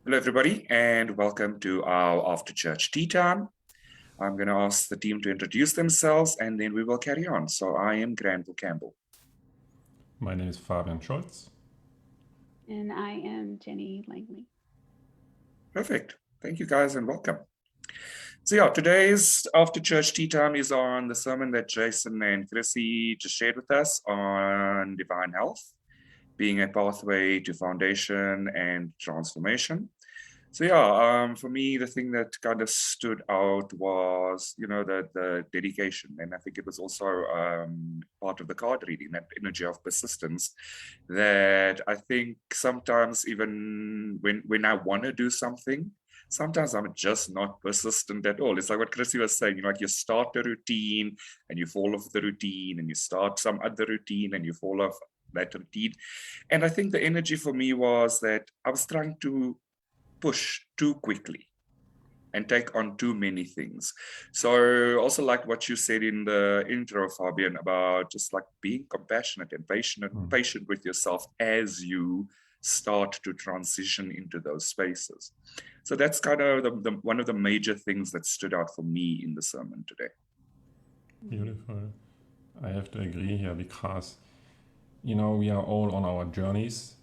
Hello, everybody, and welcome to our after church tea time. I'm going to ask the team to introduce themselves, and then we will carry on. So I am Granville Campbell. My name is Fabian Scholz. And I am Jenny Langley. Perfect. Thank you, guys, and welcome. So yeah, today's after church tea time is on the sermon that Jason and Chrissy just shared with us on divine health, being a pathway to foundation and transformation. So yeah, for me, the thing that kind of stood out was, the dedication, and I think it was also part of the card reading, that energy of persistence. That I think sometimes even when I want to do something, sometimes I'm just not persistent at all. It's like what Chrissy was saying, like you start a routine and you fall off the routine, and you start some other routine and you fall off that routine. And I think the energy for me was that I was trying to push too quickly and take on too many things. So also like what you said in the intro, Fabian, about just like being compassionate and patient with yourself as you start to transition into those spaces. So that's kind of the one of the major things that stood out for me in the sermon today. Beautiful. I have to agree here because, we are all on our journeys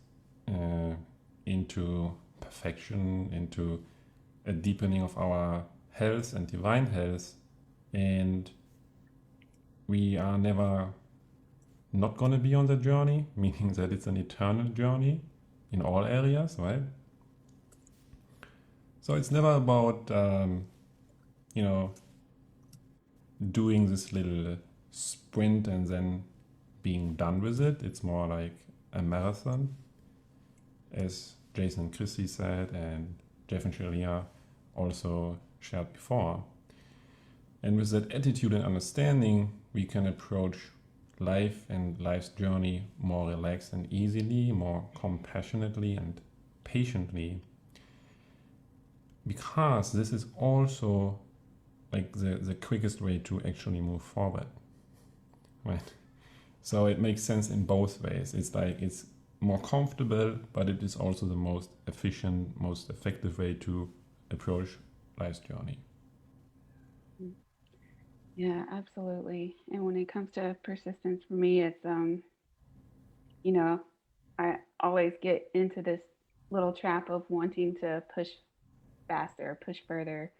into perfection, into a deepening of our health and divine health. And we are never not going to be on the journey, meaning that it's an eternal journey in all areas, right? So it's never about, doing this little sprint and then being done with it. It's more like a marathon, as Jason and Chrissy said, and Jeff and Shaleia also shared before. And with that attitude and understanding, we can approach life and life's journey more relaxed and easily, more compassionately and patiently. Because this is also like the quickest way to actually move forward. Right? So it makes sense in both ways. It's like it's more comfortable, but it is also the most efficient, most effective way to approach life's journey. Yeah, absolutely. And when it comes to persistence for me, it's I always get into this little trap of wanting to push faster, push further,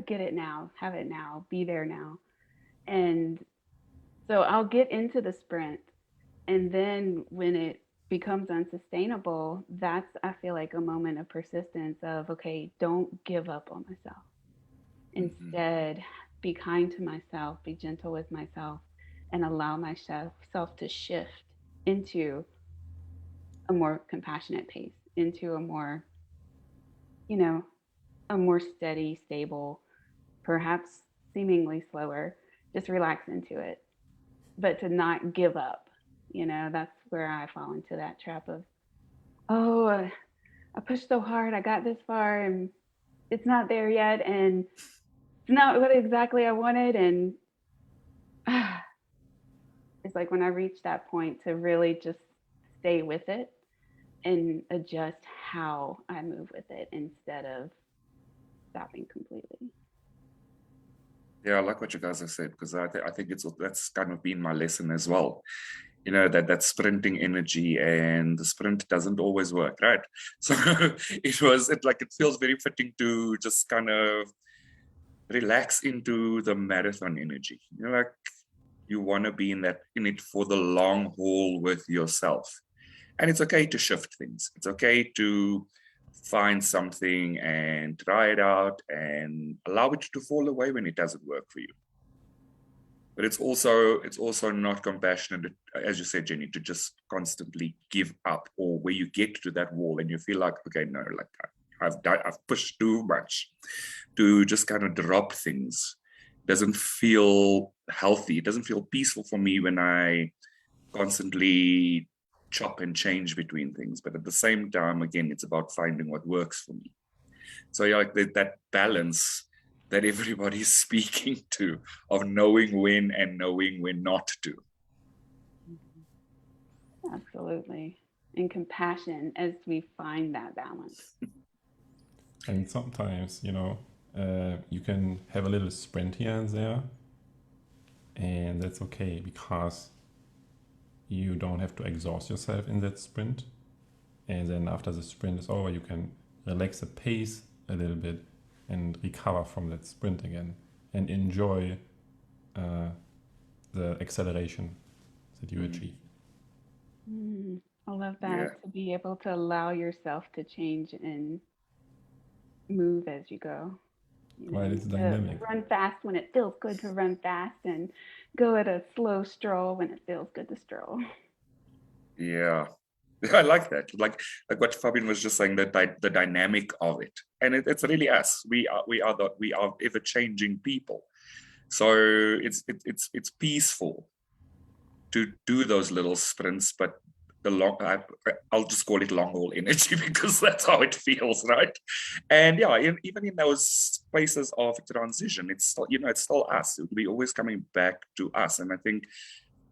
get it now, have it now, be there now. And so I'll get into the sprint, and then when it becomes unsustainable, that's, I feel like, a moment of persistence of, okay, don't give up on myself. Mm-hmm. Instead, be kind to myself, be gentle with myself, and allow myself to shift into a more compassionate pace, into a more, you know, a more steady, stable, perhaps seemingly slower, just relax into it, but to not give up. That's where I fall into that trap of, oh, I pushed so hard, I got this far, and it's not there yet, and it's not what exactly I wanted. And it's like when I reach that point to really just stay with it and adjust how I move with it instead of stopping completely. Yeah, I like what you guys have said, because I think that's kind of been my lesson as well. That sprinting energy, and the sprint doesn't always work, right? So it feels very fitting to just kind of relax into the marathon energy. Like you want to be in it for the long haul with yourself. And it's okay to shift things. It's okay to find something and try it out and allow it to fall away when it doesn't work for you. But it's also not compassionate, as you said, Jenny, to just constantly give up, or where you get to that wall and you feel like, okay, no, like I've pushed too much, to just kind of drop things. Doesn't feel healthy. It doesn't feel peaceful for me when I constantly chop and change between things. But at the same time, again, it's about finding what works for me. So yeah, like that balance that everybody's speaking to, of knowing when and knowing when not to. Absolutely. And compassion as we find that balance. And sometimes, you can have a little sprint here and there, and that's okay because you don't have to exhaust yourself in that sprint. And then after the sprint is over, you can relax the pace a little bit and recover from that sprint again and enjoy the acceleration that you achieve. I love that. Yeah. To be able to allow yourself to change and move as you go. Right, it's To dynamic. run fast when it feels good to run fast, and go at a slow stroll when it feels good to stroll. Yeah. I like that. Like what Fabian was just saying, that the dynamic of it, and it's really us. We are ever changing people. So it's peaceful to do those little sprints, but I'll just call it long haul energy because that's how it feels, right? And yeah, even in those spaces of transition, it's still, it's still us. We're always coming back to us, and I think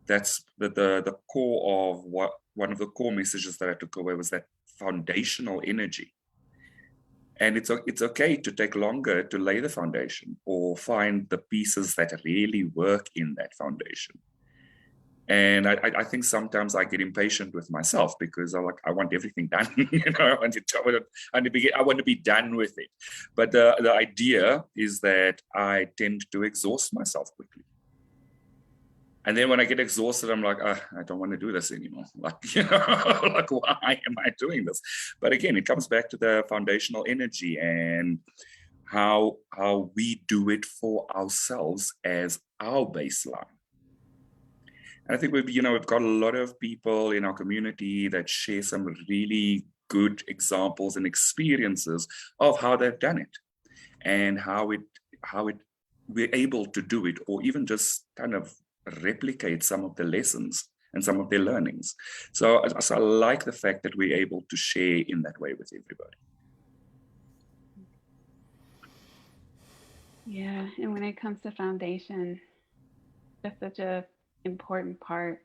that's the core of what one of the core messages that I took away was that foundational energy. And it's okay to take longer to lay the foundation or find the pieces that really work in that foundation. And I think sometimes I get impatient with myself because I want everything done. I want to be done with it. But the idea is that I tend to exhaust myself quickly. And then when I get exhausted, I'm like, I don't want to do this anymore. Like, like, why am I doing this? But again, it comes back to the foundational energy and how we do it for ourselves as our baseline. And I think we've got a lot of people in our community that share some really good examples and experiences of how they've done it and how we're able to do it, or even just kind of replicate some of the lessons and some of their learnings. So I like the fact that we're able to share in that way with everybody. Yeah, and when it comes to foundation, that's such a important part.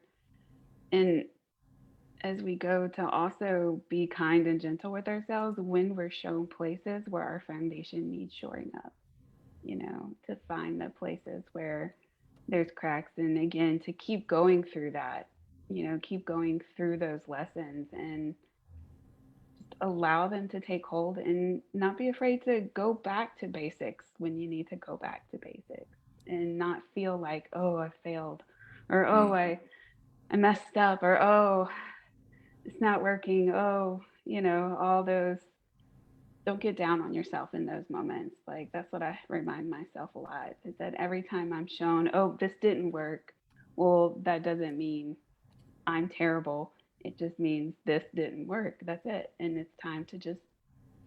And as we go, to also be kind and gentle with ourselves when we're shown places where our foundation needs shoring up, to find the places where there's cracks, and again, to keep going through that, keep going through those lessons and just allow them to take hold, and not be afraid to go back to basics when you need to go back to basics, and not feel like, oh, I failed, or oh, I messed up, or oh, it's not working, oh, all those. Don't get down on yourself in those moments. Like, that's what I remind myself a lot, is that every time I'm shown, oh, this didn't work, well, that doesn't mean I'm terrible. It just means this didn't work. That's it. And it's time to just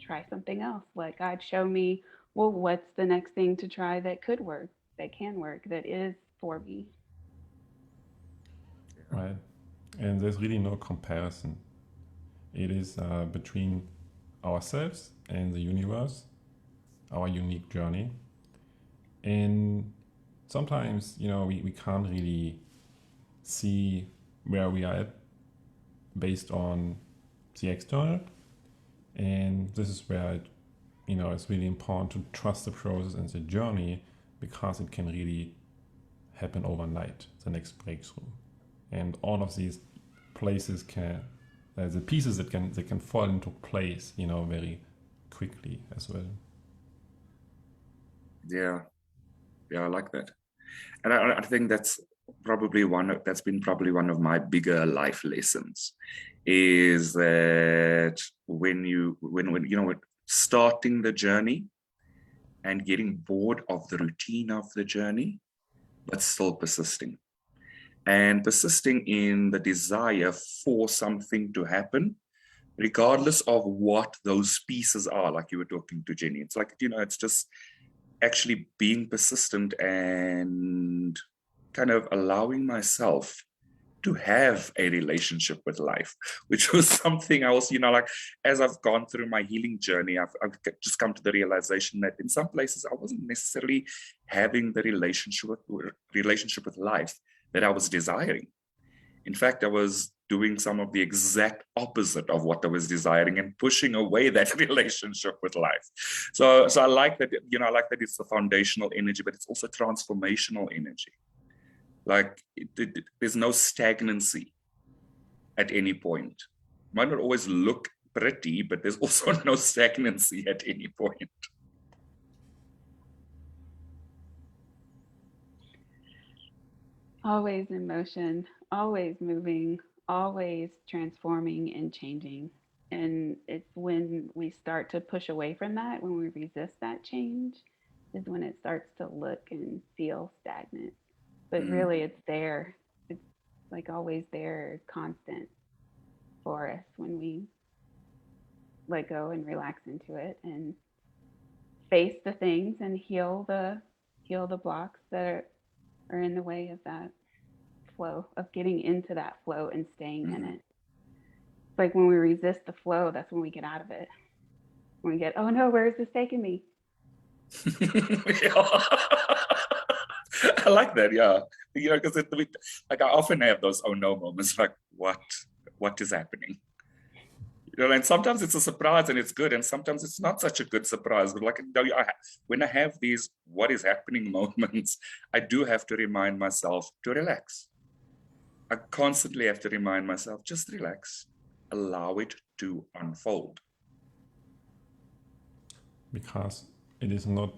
try something else. Like, God, show me, well, what's the next thing to try that could work, that can work, that is for me. Right. And there's really no comparison. It is between ourselves and the universe, our unique journey. And sometimes, we can't really see where we are at based on the external. And this is where it's really important to trust the process and the journey, because it can really happen overnight, the next breakthrough. And all of these places the pieces that can fall into place, very quickly as well. Yeah, I like that, and I think that's been probably one of my bigger life lessons, is that when starting the journey and getting bored of the routine of the journey, but still persisting in the desire for something to happen, regardless of what those pieces are. Like you were talking to Jenny, it's like, it's just actually being persistent and kind of allowing myself to have a relationship with life, which was something I was, like, as I've gone through my healing journey, I've just come to the realization that in some places I wasn't necessarily having the relationship with life that I was desiring. In fact, I was doing some of the exact opposite of what I was desiring and pushing away that relationship with life. So I like that, I like that it's the foundational energy, but it's also transformational energy. Like there's no stagnancy at any point. Might not always look pretty, but there's also no stagnancy at any point. Always in motion, always moving, always transforming and changing. And it's when we start to push away from that, when we resist that change, is when it starts to look and feel stagnant. But really, it's there. It's like always there, constant for us when we let go and relax into it and face the things and heal the blocks that are in the way of that flow, of getting into that flow and staying in it. Like when we resist the flow, that's when we get out of it. When we get, oh no, where is this taking me? I like that, yeah. Because like I often have those oh no moments, like what is happening? And sometimes it's a surprise and it's good, and sometimes it's not such a good surprise. But like when I have these what is happening moments, I do have to remind myself to relax. I constantly have to remind myself, just relax, allow it to unfold. Because it is not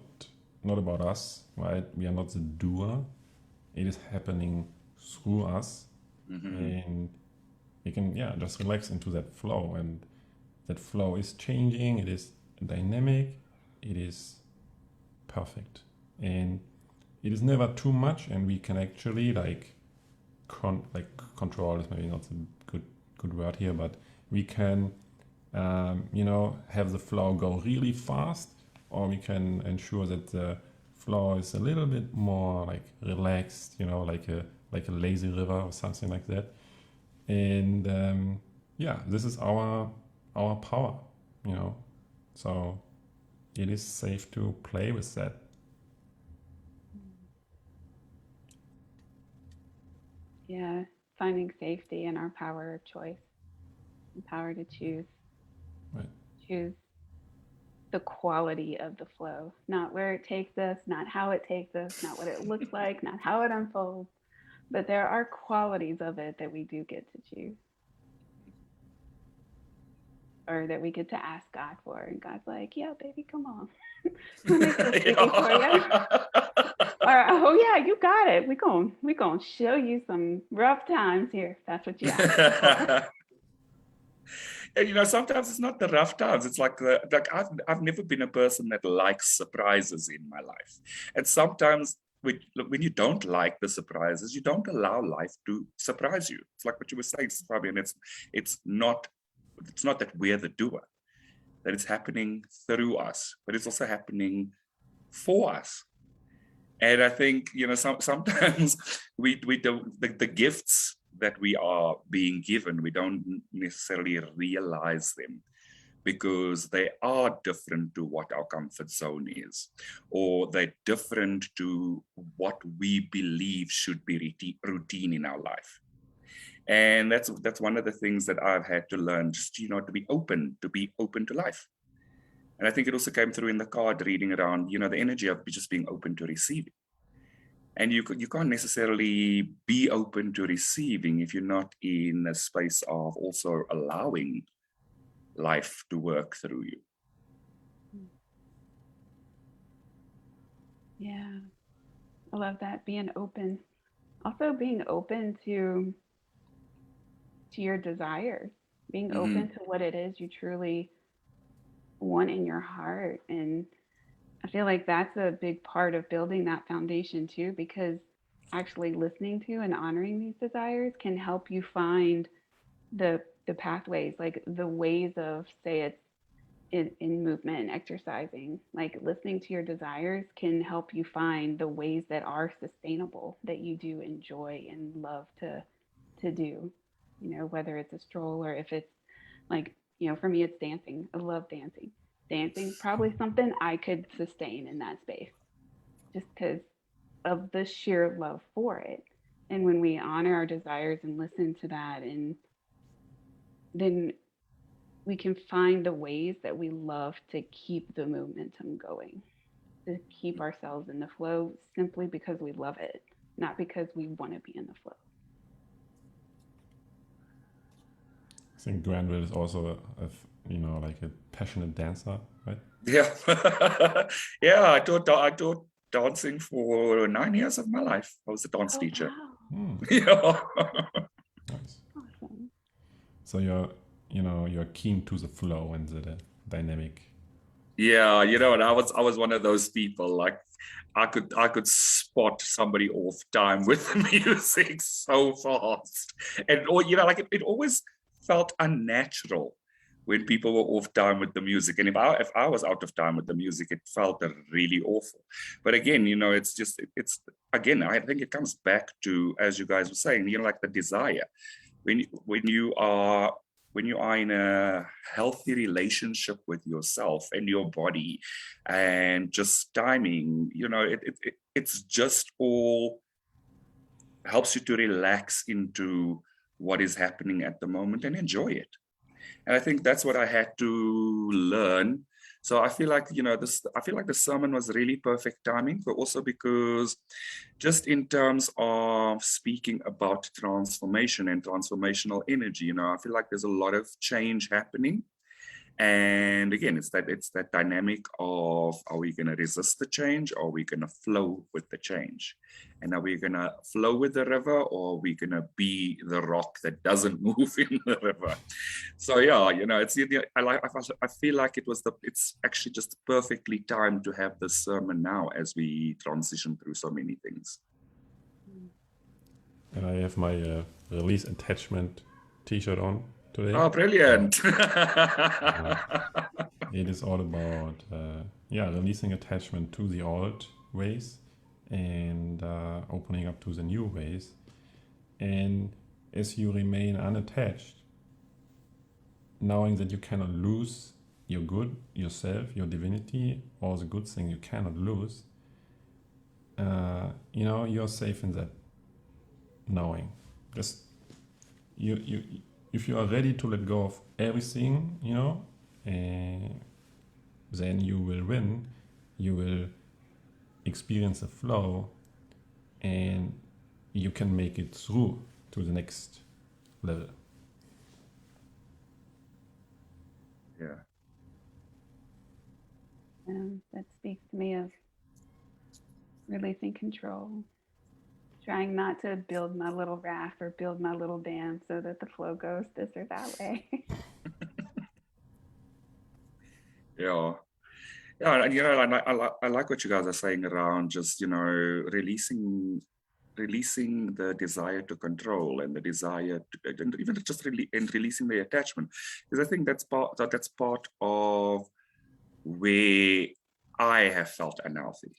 about us, right? We are not the doer. It is happening through us, and we can just relax into that flow, and that flow is changing. It is dynamic. It is perfect, and it is never too much, and we can actually control is maybe not a good word here, but we can have the flow go really fast, or we can ensure that the flow is a little bit more like relaxed, like a lazy river or something like that. And this is our power, so it is safe to play with that. Yeah, finding safety in our power of choice, the power to choose. Right. Choose the quality of the flow, not where it takes us, not how it takes us, not what it looks like, not how it unfolds, but there are qualities of it that we do get to choose, or that we get to ask God for. And God's like, yeah, baby, come on. We'll make this easy for you. Or, oh yeah, you got it. We're gonna show you some rough times here. That's what you asked for. And sometimes it's not the rough times. It's like I've never been a person that likes surprises in my life. And sometimes when you don't like the surprises, you don't allow life to surprise you. It's like what you were saying, Fabian. It's not that we're the doer, that it's happening through us, but it's also happening for us. And I think sometimes the gifts that we are being given, we don't necessarily realize them because they are different to what our comfort zone is, or they're different to what we believe should be routine in our life. And that's one of the things that I've had to learn, just to be open to life. And I think it also came through in the card reading around, the energy of just being open to receiving. And you can't necessarily be open to receiving if you're not in a space of also allowing life to work through you. Yeah, I love that. Being open. Also being open to your desires, being open to what it is you truly want in your heart. And I feel like that's a big part of building that foundation too, because actually listening to and honoring these desires can help you find the pathways, like the ways of, say it's in movement and exercising. Like listening to your desires can help you find the ways that are sustainable, that you do enjoy and love to do, whether it's a stroll or if it's like, for me, it's dancing. I love dancing. Dancing, probably something I could sustain in that space just because of the sheer love for it. And when we honor our desires and listen to that and then we can find the ways that we love to keep the momentum going, to keep ourselves in the flow simply because we love it, not because we want to be in the flow. I think Granville is also like a passionate dancer, right? Yeah. Yeah, I taught dancing for 9 years of my life. I was a dance Oh, teacher. wow. Yeah. Nice. Awesome. So you're keen to the flow and the dynamic. Yeah, and I was one of those people, like I could spot somebody off time with the music so fast. And or like it always felt unnatural when people were off time with the music. And if I was out of time with the music, it felt really awful. But again, it's again, I think it comes back to, as you guys were saying, like the desire. When you are in a healthy relationship with yourself and your body and just timing, it's just all helps you to relax into what is happening at the moment and enjoy it. And I think that's what I had to learn. So I feel like the sermon was really perfect timing, but also because just in terms of speaking about transformation and transformational energy, I feel like there's a lot of change happening. And again, it's that dynamic of, are we going to resist the change, or are we going to flow with the change? And are we going to flow with the river, or are we going to be the rock that doesn't move in the river? So yeah, I feel like it's actually just perfectly timed to have this sermon now as we transition through so many things. And I have my release attachment t-shirt on today. Oh, brilliant. It is all about releasing attachment to the old ways and opening up to the new ways. And as you remain unattached, knowing that you cannot lose your good, yourself, your divinity, all the good things you cannot lose, you're safe in that knowing. Just if you are ready to let go of everything, then you will win. You will experience the flow, and you can make it through to the next level. Yeah. That speaks to me of releasing control, trying not to build my little raft or build my little dam so that the flow goes this or that way. Yeah. Yeah, and I like what you guys are saying around just, releasing the desire to control and the desire to, and even just and releasing the attachment, because I think that's part of where I have felt unhealthy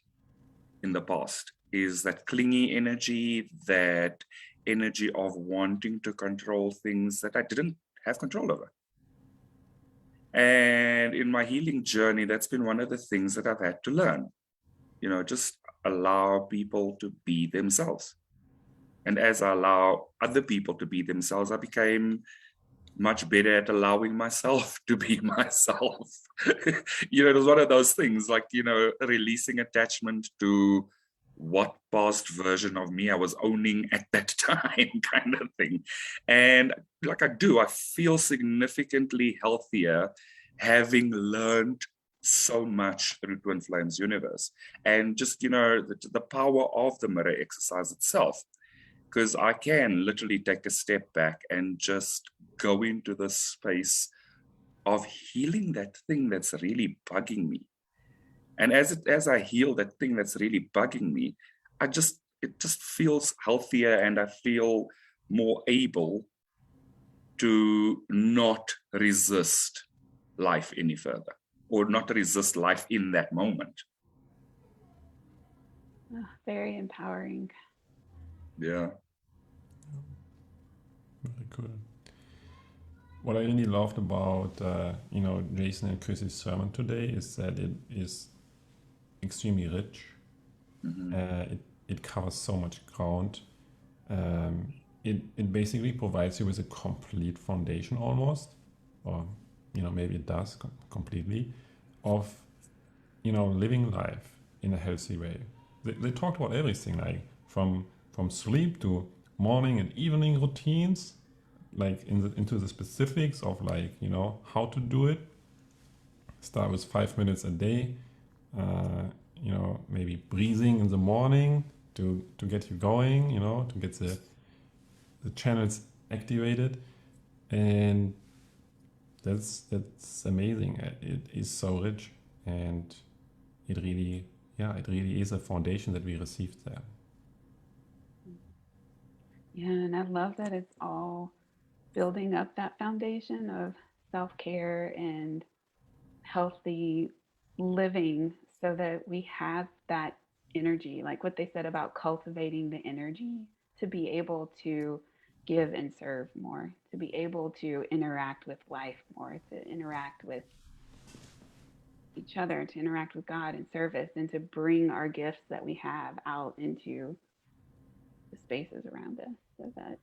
in the past, is that clingy energy, that energy of wanting to control things that I didn't have control over. And in my healing journey, that's been one of the things that I've had to learn, just allow people to be themselves. And as I allow other people to be themselves, I became much better at allowing myself to be myself. It was one of those things like, releasing attachment to what past version of me I was owning at that time, kind of thing. And like I feel significantly healthier having learned so much through Twin Flames Universe. And just, the power of the mirror exercise itself, because I can literally take a step back and just go into the space of healing that thing that's really bugging me. And as I heal that thing that's really bugging me, it just feels healthier, and I feel more able to not resist life any further, or not resist life in that moment. Oh, very empowering. Yeah. Very cool. What I really loved about Jason and Chris's sermon today is that it is extremely rich. Mm-hmm. It covers so much ground. it basically provides you with a complete foundation almost, or maybe it does completely, of living life in a healthy way. They talked about everything, like from sleep to morning and evening routines, like into the specifics of like how to do it. Start with 5 minutes a day, maybe breathing in the morning to get you going, to get the channels activated, and that's amazing. It is so rich, and it really is a foundation that we received there. Yeah, and I love that it's all building up that foundation of self-care and healthy living so that we have that energy, like what they said about cultivating the energy to be able to give and serve more, to be able to interact with life more, to interact with each other, to interact with God in service, and to bring our gifts that we have out into the spaces around us so that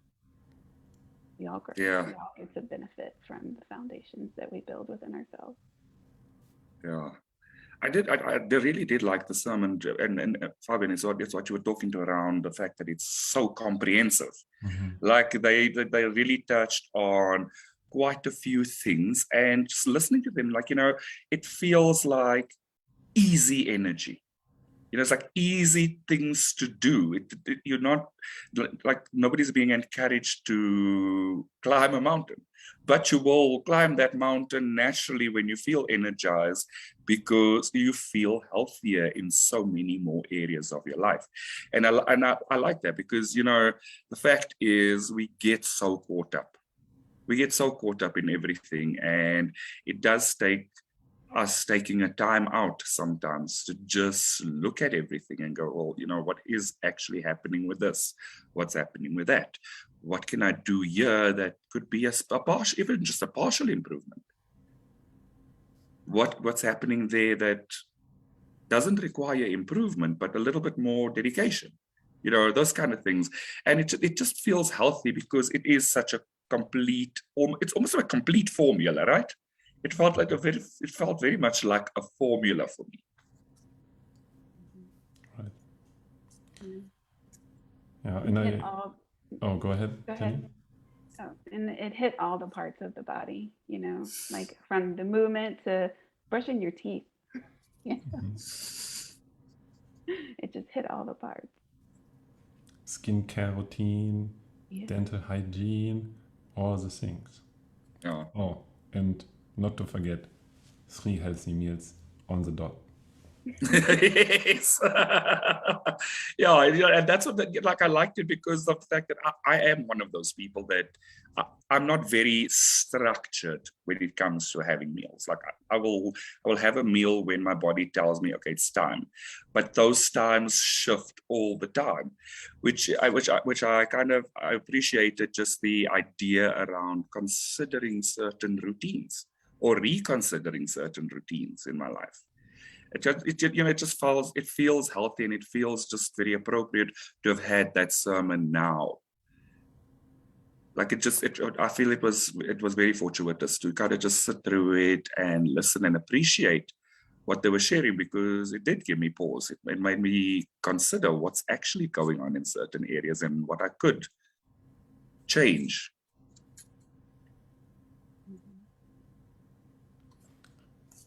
we all grow. Yeah, We all get to benefit from the foundations that we build within ourselves. yeah. I really did like the sermon, and Fabian, it's what you were talking to around the fact that it's so comprehensive. Like they really touched on quite a few things, and just listening to them, like it feels like easy energy. It's like easy things to do. You're not like nobody's being encouraged to climb a mountain, but you will climb that mountain naturally when you feel energized because you feel healthier in so many more areas of your life. And I like that because, the fact is we get so caught up. We get so caught up in everything, and it does take us taking a time out sometimes to just look at everything and go, well, what is actually happening with this? What's happening with that? What can I do here that could be a partial, even just a partial improvement? What's happening there that doesn't require improvement, but a little bit more dedication? Those kind of things. And it just feels healthy because it is such a complete, it's almost like a complete formula, right? It felt very much like a formula for me. Right. Yeah, and go ahead. Go ahead. Oh, and it hit all the parts of the body, like from the movement to brushing your teeth. Yeah. It just hit all the parts. Skincare routine, dental hygiene, all the things. Yeah. Oh, and not to forget 3 healthy meals on the dot. Yes. Yeah, and that's what I liked it because of the fact that I am one of those people that I'm not very structured when it comes to having meals. Like I will have a meal when my body tells me, okay, it's time, but those times shift all the time, which I kind of appreciated, just the idea around considering certain routines or reconsidering certain routines in my life. It feels healthy, and it feels just very appropriate to have had that sermon now. Like I feel it was very fortuitous to kind of just sit through it and listen and appreciate what they were sharing, because it did give me pause. It made me consider what's actually going on in certain areas and what I could change.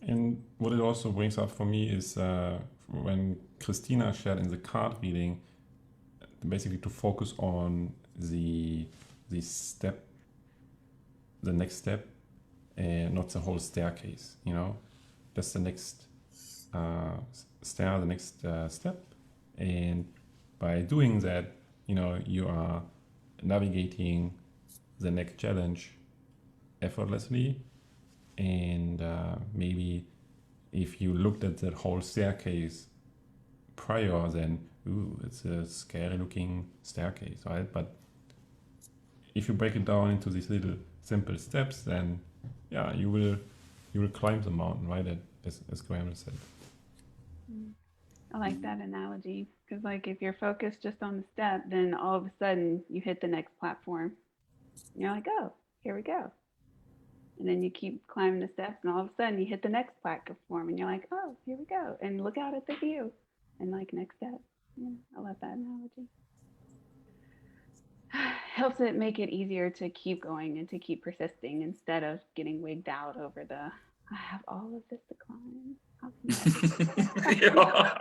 And what it also brings up for me is when Christina shared in the card reading, basically to focus on the next step, and not the whole staircase. That's the next stair, the next step, and by doing that, you are navigating the next challenge effortlessly. And maybe if you looked at that whole staircase prior, then it's a scary looking staircase, right? But if you break it down into these little simple steps, then you will climb the mountain, right? As Graham said. I like that analogy because, like, if you're focused just on the step, then all of a sudden you hit the next platform. And you're like, oh, here we go. And then you keep climbing the steps, and all of a sudden you hit the next platform, and you're like, oh, here we go. And look out at the view. And like, next step. Yeah, I love that analogy. Helps it make it easier to keep going and to keep persisting instead of getting wigged out over the I have all of this to climb. How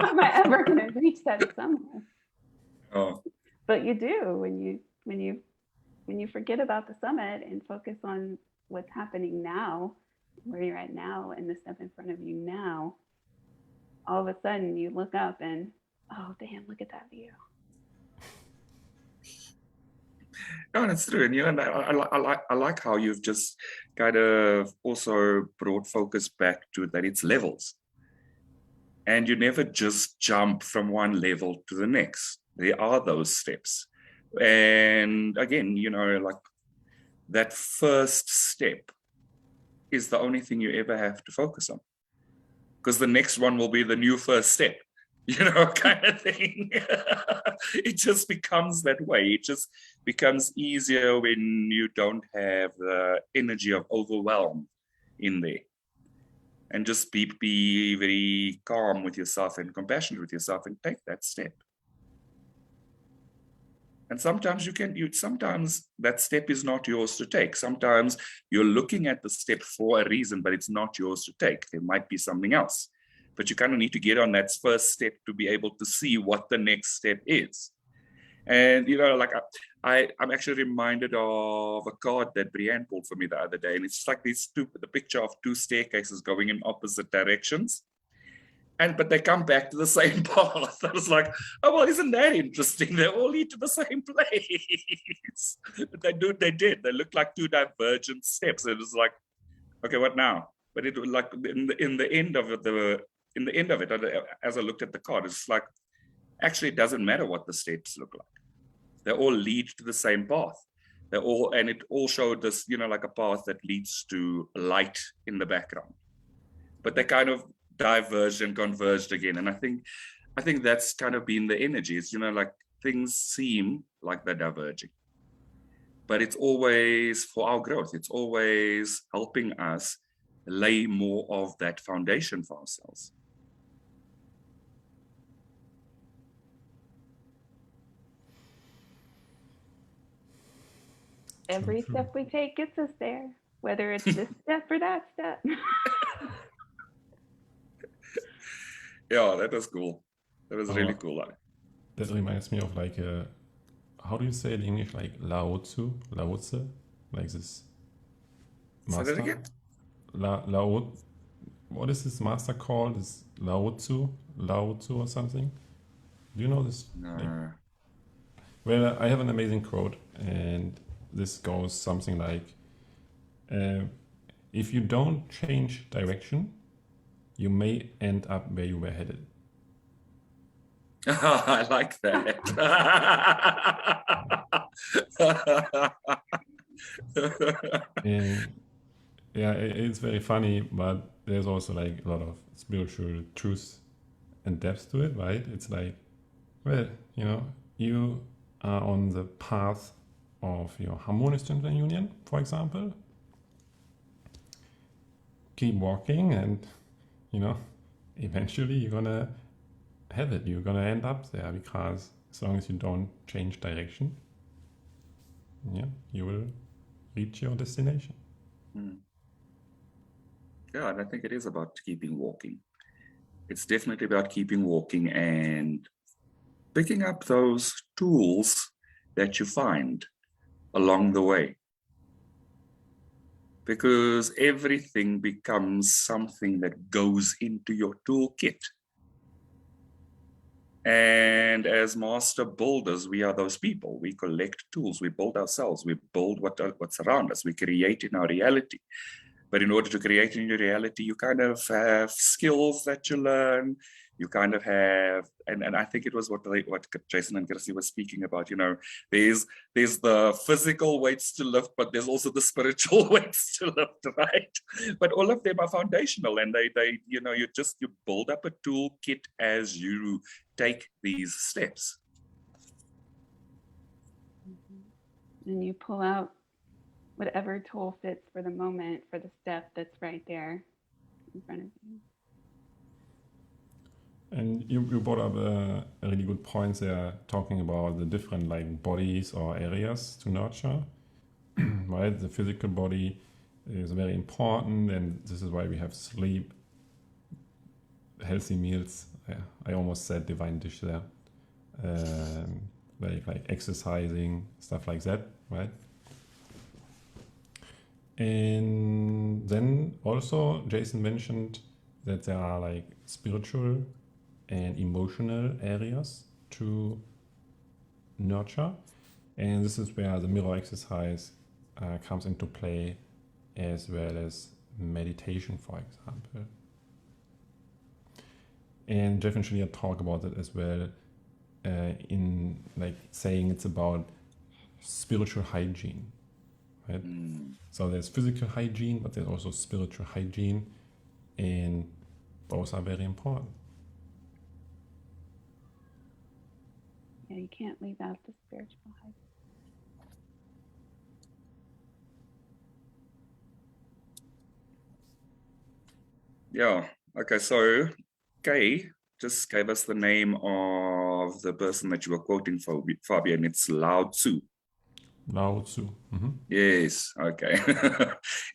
am I ever going to reach that summit? Oh. But you do when you forget about the summit and focus on what's happening now, where you're at now, and the step in front of you now. All of a sudden, you look up and oh damn, look at that view. No, that's true. And and I like how you've just kind of also brought focus back to that it's levels. And you never just jump from one level to the next. There are those steps. And again, like that first step is the only thing you ever have to focus on. Because the next one will be the new first step. Kind of thing. It just becomes that way. It just becomes easier when you don't have the energy of overwhelm in there. And just be very calm with yourself and compassionate with yourself and take that step. And sometimes sometimes that step is not yours to take. Sometimes you're looking at the step for a reason, but it's not yours to take. There might be something else. But you kind of need to get on that first step to be able to see what the next step is. And, like I'm actually reminded of a card that Brienne pulled for me the other day. And it's like the picture of two staircases going in opposite directions. But they come back to the same path. I was like, oh, well, isn't that interesting? They all lead to the same place. But they did. They looked like two divergent steps. It was like, okay, what now? But it was like in the end of it, as I looked at the card, it's like, actually, it doesn't matter what the steps look like. They all lead to the same path. And it all showed this, like a path that leads to light in the background. But they kind of diverged and converged again. And I think that's kind of been the energy. It's, like things seem like they're diverging. But it's always for our growth. It's always helping us lay more of that foundation for ourselves. Every step we take gets us there, whether it's this step or that step. Yeah, that was cool. That was really cool. That reminds me of like how do you say it in English? Like Lao Tzu, like this master. Say that again? Lao. What is this master called? Is Lao Tzu or something? Do you know this? No. Like, well, I have an amazing quote, and this goes something like, if you don't change direction, you may end up where you were headed. I like that. And yeah, it's very funny, but there's also like a lot of spiritual truth and depth to it, right? It's like, well, you are on the path of your harmonious gender union, for example. Keep walking, and eventually you're gonna have it. You're gonna end up there, because as long as you don't change direction, you will reach your destination. Yeah, and I think it is about keeping walking. It's definitely about keeping walking and picking up those tools that you find along the way. Because everything becomes something that goes into your toolkit. And as master builders, we are those people. We collect tools, we build ourselves, we build what's around us, we create in our reality. But in order to create a new reality, you kind of have skills that you learn. You kind of have, and I think it was what Jason and Chrissy were speaking about. There's the physical weights to lift, but there's also the spiritual weights to lift, right? But all of them are foundational, and they you build up a toolkit as you take these steps. And you pull out whatever tool fits for the moment, for the step that's right there in front of you. And you brought up a really good point there, talking about the different bodies or areas to nurture. Right, the physical body is very important, and this is why we have sleep, healthy meals. I almost said divine dish there. Like exercising, stuff like that, right? And then also Jason mentioned that there are spiritual and emotional areas to nurture, and this is where the mirror exercise comes into play, as well as meditation, for example. And Jeff and Shaleia talk about it as well, in saying it's about spiritual hygiene, right? So there's physical hygiene, but there's also spiritual hygiene, and both are very important. Yeah, you can't leave out the spiritual hygiene. Yeah. Okay. So Kay just gave us the name of the person that you were quoting, Fabian. It's Lao Tzu. Lao Tzu. Mm-hmm. Yes. Okay.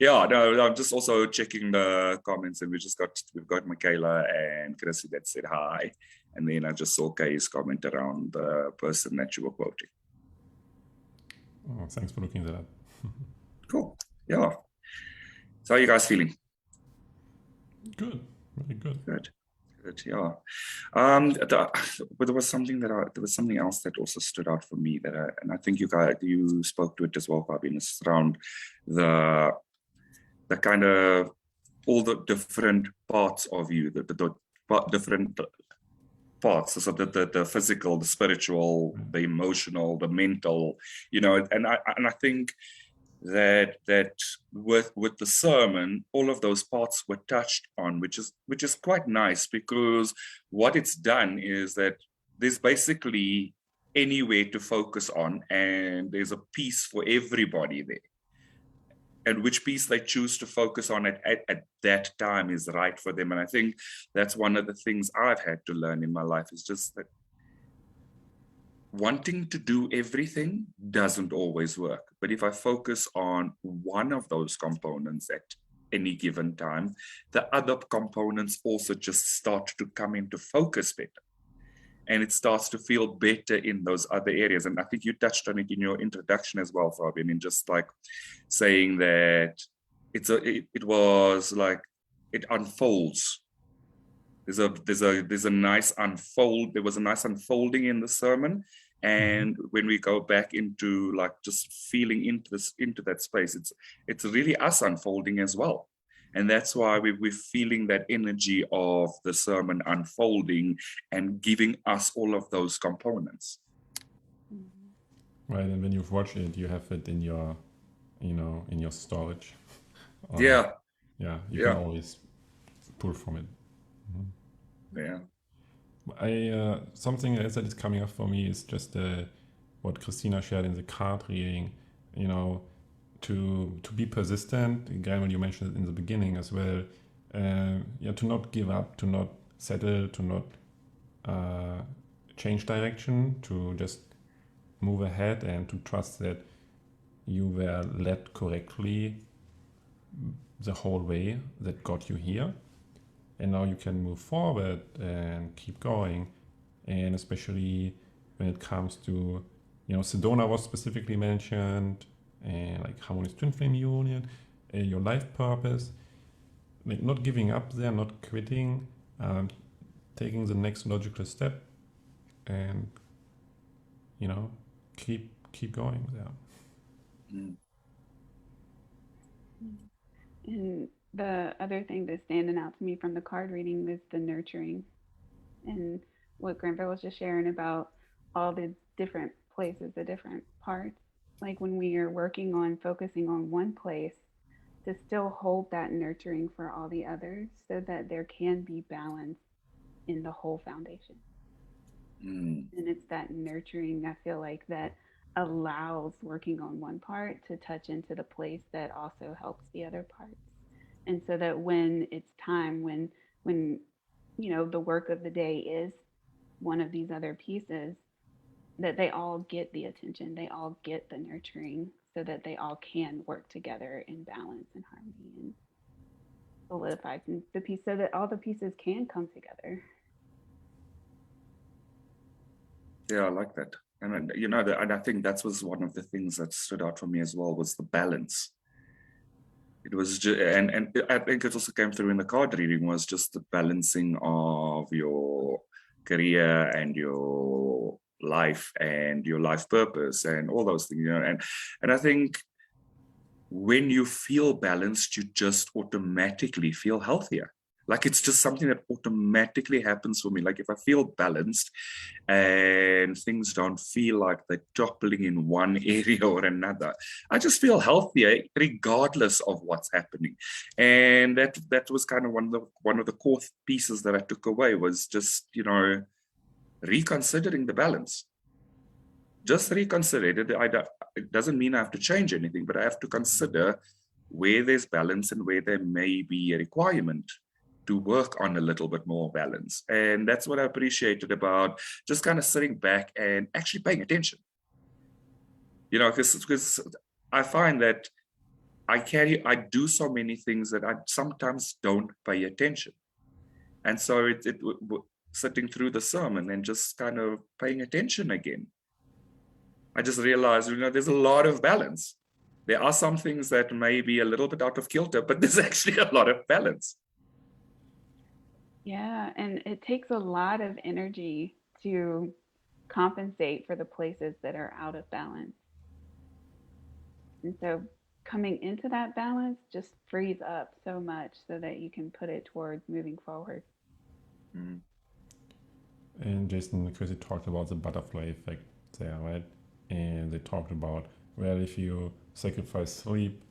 Yeah. No, I'm just also checking the comments, and we've got Michaela and Chrissy that said hi, and then I just saw Kay's comment around the person that you were quoting. Oh, thanks for looking that up. Cool. Yeah. So how are you guys feeling? Good. Very good. Good. Yeah. But there was something else that also stood out for me and I think you spoke to it as well, Fabian. It's around the kind of all the different parts of you, the different parts, so the physical, the spiritual, the emotional, the mental, and I think that with the sermon, all of those parts were touched on, which is quite nice, because what it's done is that there's basically anywhere to focus on, and there's a piece for everybody there. And which piece they choose to focus on at that time is right for them. And I think that's one of the things I've had to learn in my life, is just that wanting to do everything doesn't always work. But if I focus on one of those components at any given time, the other components also just start to come into focus better. And it starts to feel better in those other areas. And I think you touched on it in your introduction as well, Fabian, in just saying that it was like it unfolds. There's a nice unfold. There was a nice unfolding in the sermon, and when we go back into just feeling into that space, it's really us unfolding as well. And that's why we're feeling that energy of the sermon unfolding and giving us all of those components. Right, and when you've watched it, you have it in your, in your storage. Yeah. Yeah, you can always pull from it. Yeah. Something else that is coming up for me is just what Christina shared in the card reading, to be persistent. Again, when you mentioned it in the beginning as well, to not give up, to not settle, to not change direction, to just move ahead, and to trust that you were led correctly the whole way that got you here. And now you can move forward and keep going. And especially when it comes to, Sedona was specifically mentioned, and harmonious twin flame union, your life purpose, not giving up there, not quitting, taking the next logical step, and keep going there. And the other thing that's standing out to me from the card reading is the nurturing, and what Granville was just sharing about all the different places, the different parts. Like when we are working on focusing on one place, to still hold that nurturing for all the others so that there can be balance in the whole foundation. Mm. And it's that nurturing, I feel like, that allows working on one part to touch into the place that also helps the other parts. And so that when it's time, when the work of the day is one of these other pieces, that they all get the attention, they all get the nurturing, so that they all can work together in balance and harmony and solidify the piece, so that all the pieces can come together. Yeah, I like that. And and I think that was one of the things that stood out for me as well, was the balance. It was just, and I think it also came through in the card reading, was just the balancing of your career and your life and your life purpose and all those things, and I think when you feel balanced, you just automatically feel healthier. Like it's just something that automatically happens for me. Like if I feel balanced and things don't feel like they're toppling in one area or another, I just feel healthier regardless of what's happening. And that was kind of one of the core pieces that I took away, was just, reconsidering the balance. Just reconsider it. It doesn't mean I have to change anything, but I have to consider where there's balance and where there may be a requirement to work on a little bit more balance. And that's what I appreciated about just kind of sitting back and actually paying attention. Because I find that I do so many things that I sometimes don't pay attention. And so sitting through the sermon and just kind of paying attention again, I just realized, there's a lot of balance. There are some things that may be a little bit out of kilter, but there's actually a lot of balance. Yeah, and it takes a lot of energy to compensate for the places that are out of balance. And so coming into that balance just frees up so much so that you can put it towards moving forward. Mm. And Jason and Chrissy talked about the butterfly effect there, right? And they talked about, well, if you sacrifice sleep,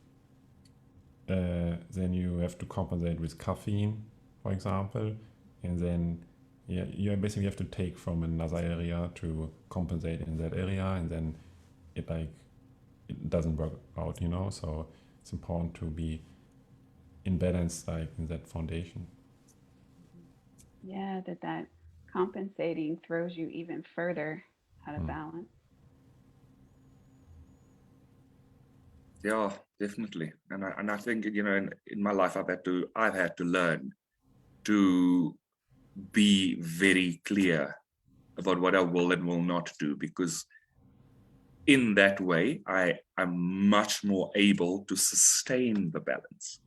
then you have to compensate with caffeine, for example, and then you basically have to take from another area to compensate in that area, and then it doesn't work out, So it's important to be in balance, like in that foundation. Yeah, that compensating throws you even further out of balance. Yeah, definitely. And I think, in my life, I've had to learn to be very clear about what I will and will not do, because in that way, I'm much more able to sustain the balance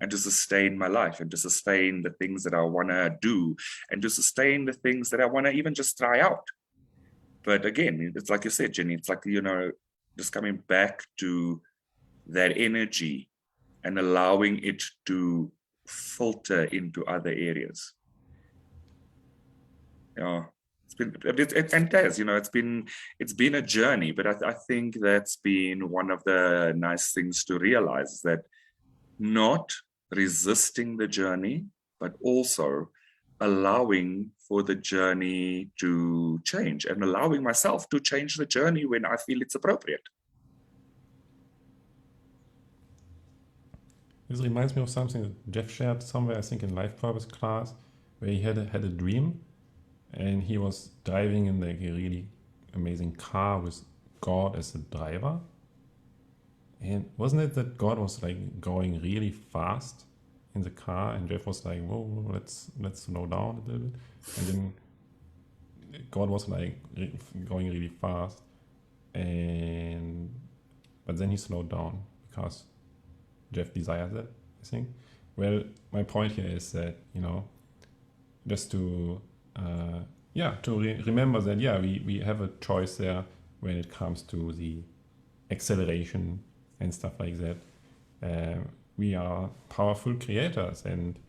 and to sustain my life and to sustain the things that I want to do and to sustain the things that I want to even just try out. But again, it's like you said, Jenny, it's like, just coming back to that energy and allowing it to filter into other areas. Yeah, it's been a journey, but I think that's been one of the nice things to realize, that not resisting the journey, but also allowing for the journey to change and allowing myself to change the journey when I feel it's appropriate. This reminds me of something that Jeff shared somewhere, I think in Life Purpose class, where he had a dream, and he was driving in like a really amazing car with God as the driver. And wasn't it that God was like going really fast in the car, and Jeff was like, "Whoa, let's slow down a little bit." And then God was like going really fast, but then he slowed down because Jeff desired that, I think. Well, my point here is that, just to remember that, we have a choice there when it comes to the acceleration and stuff like that. we are powerful creators, and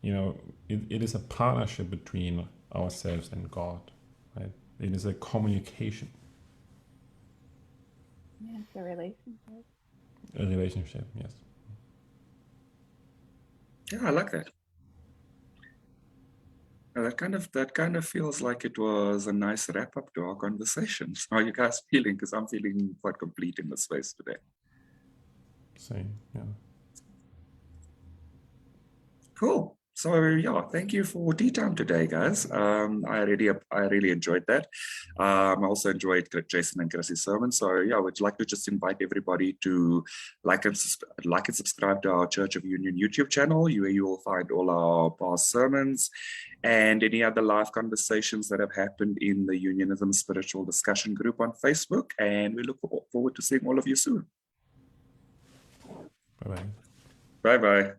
it is a partnership between ourselves and God, right? It is a communication. Yes, a relationship. A relationship, yes. Yeah, I like that. That kind of feels like it was a nice wrap up to our conversation. How are you guys feeling? Because I'm feeling quite complete in this space today. Same, yeah. Cool. So yeah, thank you for tea time today, guys. I really enjoyed that. I also enjoyed Jason and Chrissy's sermon. So yeah, I would like to just invite everybody to like and subscribe to our Church of Union YouTube channel, where you will find all our past sermons and any other live conversations that have happened in the Unionism Spiritual Discussion Group on Facebook. And we look forward to seeing all of you soon. Bye-bye. Bye-bye.